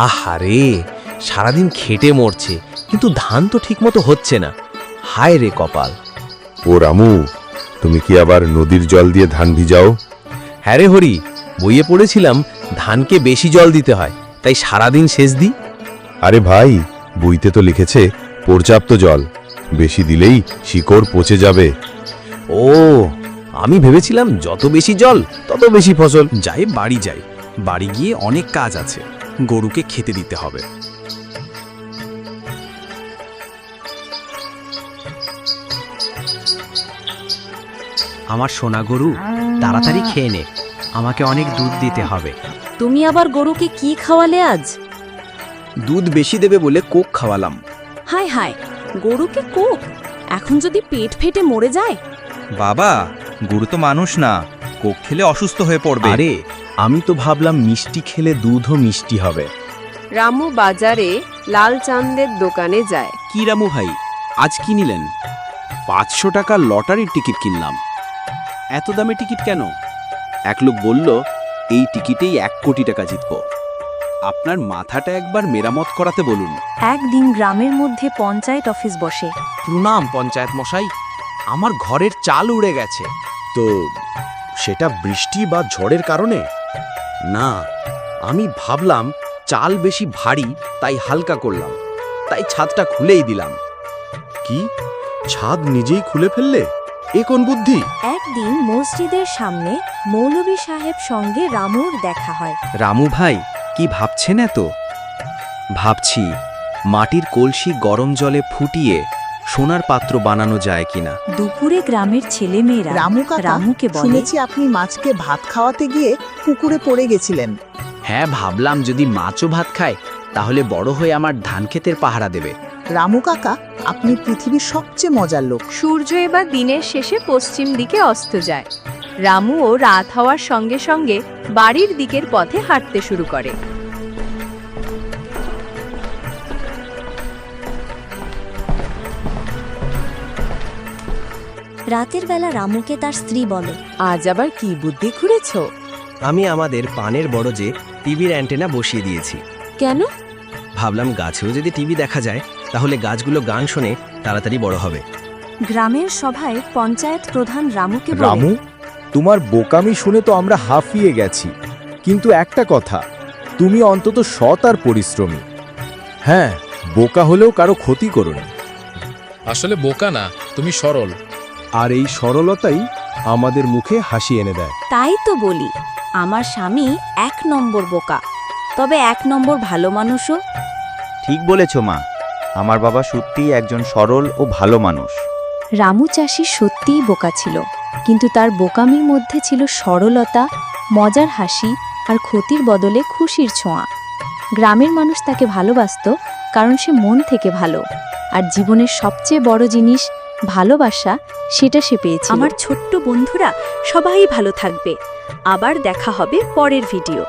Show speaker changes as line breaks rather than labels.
আহারে, সারাদিন খেটে মরছে, কিন্তু ধান তো ঠিকমতো হচ্ছে না। হায় রে কপাল।
ও রামু, তুমি কি আবার নদীর জল দিয়ে ধান ভিজাও?
হ্যাঁ রে হরি, বইয়ে পড়েছিলাম ধানকে বেশি জল দিতে হয়, তাই সারাদিন সেচ দিই।
আরে ভাই, বইতে তো লিখেছে পর্যাপ্ত জল, বেশি দিলেই শিকড় পচে যাবে।
ও, আমি ভেবেছিলাম যত বেশি জল তত বেশি ফসল।
যাই বাড়ি যাই, বাড়ি গিয়ে অনেক কাজ আছে, গরুকে খেতে দিতে হবে।
আমার সোনা গরু, তাড়াতাড়ি খেয়ে নে, আমাকে অনেক দুধ দিতে হবে।
তুমি আবার গরুকে কি খাওয়ালে আজ?
দুধ বেশি দেবে বলে কোক খাওয়ালাম।
হায় হায়, গরুকে কোক? এখন যদি পেট ফেটে মরে যায়?
বাবা, গরু তো মানুষ না, কোক খেলে অসুস্থ হয়ে পড়বে।
আরে, আমি তো ভাবলাম মিষ্টি খেলে দুধও মিষ্টি হবে।
রামু বাজারে লালচাঁদের দোকানে যায়।
কি রামু ভাই, আজ কি নিলেন? 500 টাকা লটারির টিকিট কিনলাম। এত দামে টিকিট কেন? এক লোক বলল এই টিকিটেই 1 কোটি টাকা জিতব। আপনার মাথাটা একবার মেরামত করাতে বলুন।
একদিন গ্রামের মধ্যে পঞ্চায়েত অফিস বসে।
প্রণাম পঞ্চায়েত মশাই, আমার ঘরের চাল উড়ে গেছে।
তো সেটা বৃষ্টি বা ঝড়ের কারণে?
না, আমি ভাবলাম চাল বেশি ভারী, তাই হালকা করলাম, তাই ছাদটা খুলেই দিলাম।
কি, ছাদ নিজেই খুলে ফেললে? এ কোন বুদ্ধি?
একদিন মসজিদের সামনে মৌলভী সাহেব সঙ্গে রামুর দেখা হয়।
রামু ভাই, কি ভাবছেন এত? ভাবছি মাটির কলসি গরম জলে ফুটিয়ে সোনার পাত্র বানানো যায় কিনা।
দুপুরে গ্রামের ছেলেমেয়েরা রামুকে বলে,
শুনেছি আপনি মাছকে ভাত খাওয়াতে গিয়ে পুকুরে পড়ে গেছিলেন।
হ্যাঁ, ভাবলাম যদি মাছও ভাত খায় তাহলে বড় হয়ে আমার ধান ক্ষেতের পাহারা দেবে।
রামু কাকা, আপনি পৃথিবীর সবচেয়ে মজার লোক।
সূর্য এবার দিনের শেষে পশ্চিম দিকে অস্ত যায়। রামুও রাত হওয়ার সঙ্গে সঙ্গে বাড়ির দিকের পথে হাঁটতে শুরু করে।
রাতের বেলা রামুকে তার স্ত্রী বলে,
আজ আবার কি বুদ্ধি খুঁড়েছ?
আমি আমাদের পানের বড় যে টিভির অ্যান্টেনা বসিয়ে দিয়েছি।
কেন?
ভাবলাম গাছেও যদি টিভি দেখা যায় তাহলে গাছগুলো গান শুনে তাড়াতাড়ি বড় হবে।
গ্রামের সভায় পঞ্চায়েত প্রধান রামুকে বলে,
রামু, তোমার বোকামি শুনে তো আমরা হাঁফিয়ে গেছি, কিন্তু একটা কথা, তুমি অন্তত সৎ আর পরিশ্রমী। হ্যাঁ, বোকা হলেও কারো ক্ষতি করোনি।
আসলে বোকা না, তুমি সরল।
আর এই সরলতাই আমাদের মুখে হাসি এনে দেয়।
তাই তো বলি, আমার স্বামী 1 নম্বর বোকা, তবে 1 নম্বর ভালো মানুষও।
ঠিক বলেছ মা, আমার বাবা সত্যিই একজন সরল ও ভালো মানুষ।
রামু চাষি সত্যিই বোকা ছিল, কিন্তু তার বোকামির মধ্যে ছিল সরলতা, মজার হাসি আর ক্ষতির বদলে খুশির ছোঁয়া। গ্রামের মানুষ তাকে ভালোবাসত কারণ সে মন থেকে ভালো, আর জীবনের সবচেয়ে বড় জিনিস ভালোবাসা, সেটা সে পেয়েছে। আমার ছোট্ট বন্ধুরা সবাই ভালো থাকবে। আবার দেখা হবে পরের ভিডিও।